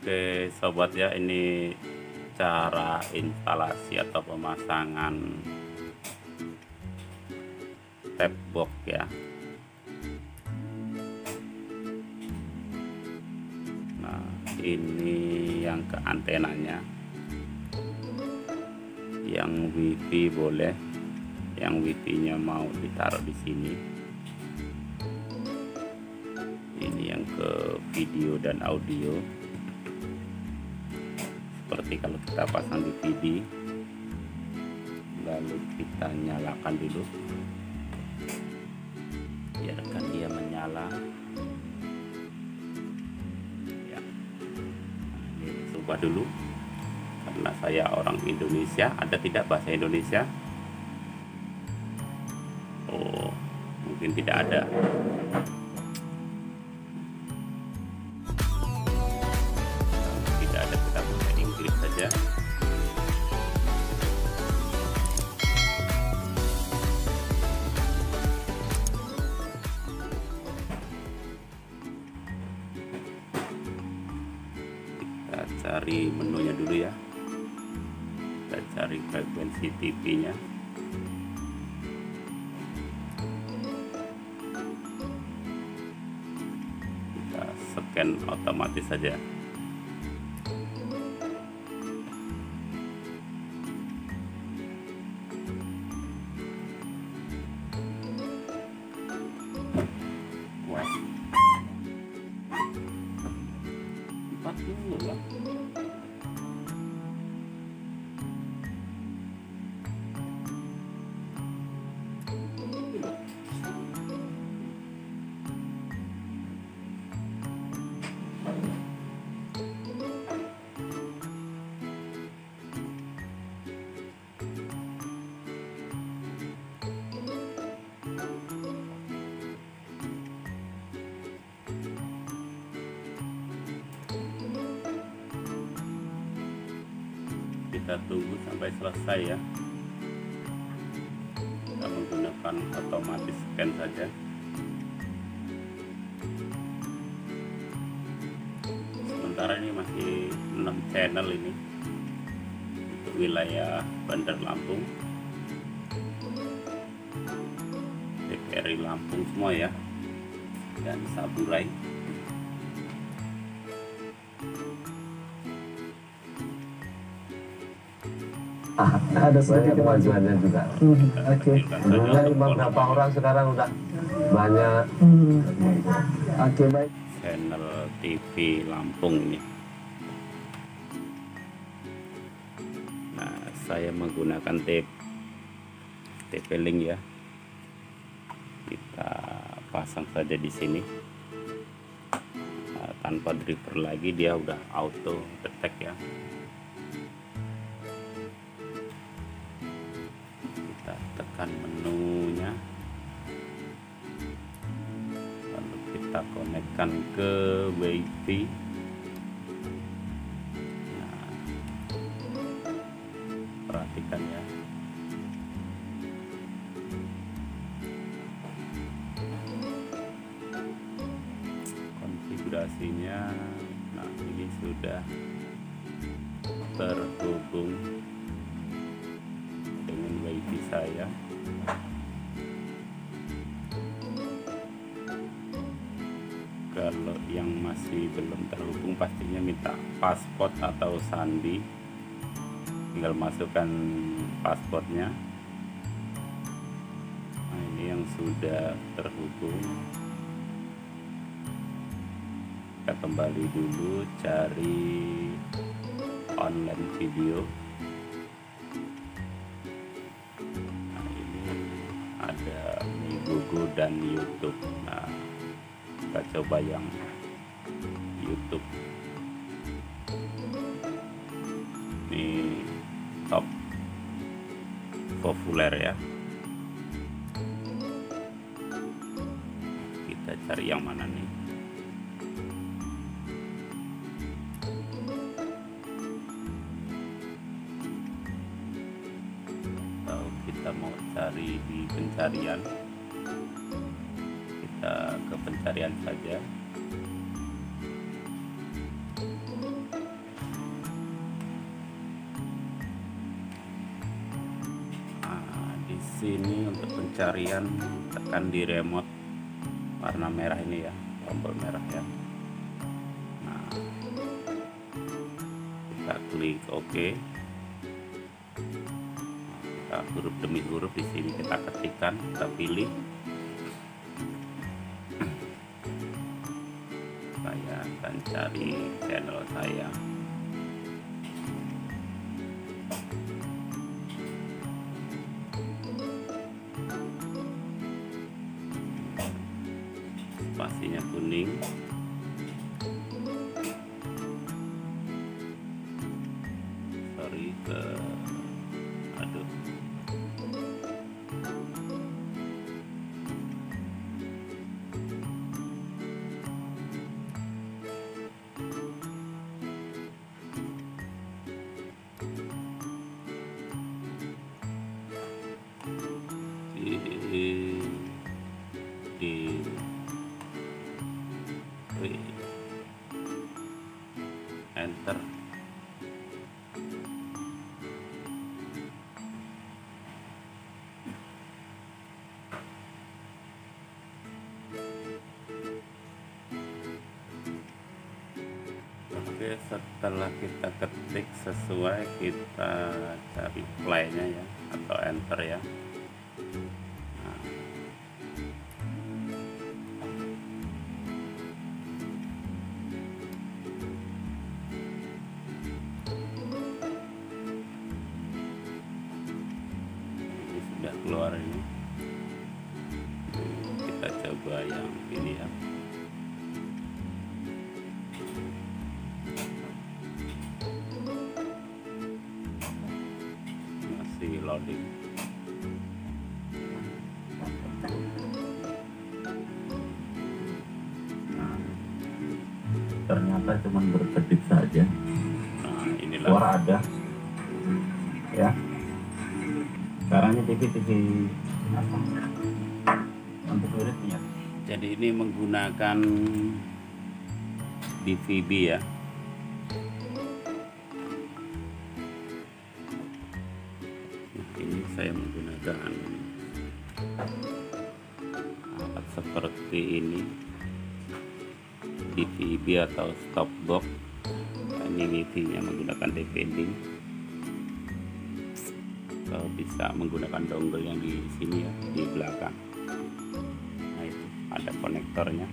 Oke sobat ya, ini cara instalasi atau pemasangan tab box ya. Nah ini yang ke antenanya, yang wifi boleh, yang wifi nya mau ditaruh di sini. Ini yang ke video dan audio, seperti kalau kita pasang DVD. Lalu kita nyalakan dulu, biarkan dia menyala ya. Nah, ini coba dulu, karena saya orang Indonesia. Ada tidak bahasa Indonesia? Oh, mungkin tidak ada. Tidak ada, kita pakai Inggris saja. Kita cari menunya dulu ya. Kita cari frekuensi TV nya. Kita scan otomatis saja. Wah, 40 lah. Kita tunggu sampai selesai ya. Kita menggunakan otomatis scan saja. Sementara ini masih 6 channel ini untuk wilayah Bandar Lampung, TVRI Lampung semua ya, dan Saburai. Ada sedikit kemajuannya juga. Oke. Dulunya cuma berapa orang, sekarang udah banyak. Oke, baik. Channel TV Lampung ini. Nah, saya menggunakan TP-Link ya. Kita pasang saja di sini. Nah, tanpa driver lagi, dia udah auto detect ya. Kita tekan menunya, lalu kita konekkan ke wifi. Nah, perhatikan ya, konfigurasinya. Nah, ini sudah terhubung dengan wifi saya. Kalau yang masih belum terhubung, pastinya minta paspor atau sandi. Tinggal masukkan paspornya. Nah, ini yang sudah terhubung. Kita kembali dulu, cari online video. Nah, ini ada Migogo dan YouTube. Nah, kita coba yang YouTube. Ini top populer ya. Kita cari yang mana nih? Atau kita mau cari di pencarian, kita ke pencarian saja. sini untuk pencarian, tekan di remote warna merah ini ya, tombol merah ya. Nah, kita klik OK. Kita huruf demi huruf di sini kita ketikkan, kita pilih. Saya akan cari channel saya. Spasinya kuning. Sorry aduh. Di enter. Oke, setelah kita ketik sesuai, kita cari play-nya ya, atau enter ya. Sudah keluar ini. Kita coba yang ini ya. Masih loading. Ternyata cuma berkedip saja. Nah, inilah. Suara ada. Ya. Caranya TV apa? Untuk wiridnya. Jadi ini menggunakan DVB ya. Nah, ini saya menggunakan alat seperti ini, DVB atau stop box. Ini wifi-nya menggunakan depending. Atau bisa menggunakan dongle yang di sini ya, di belakang. Nah, itu ada konektornya.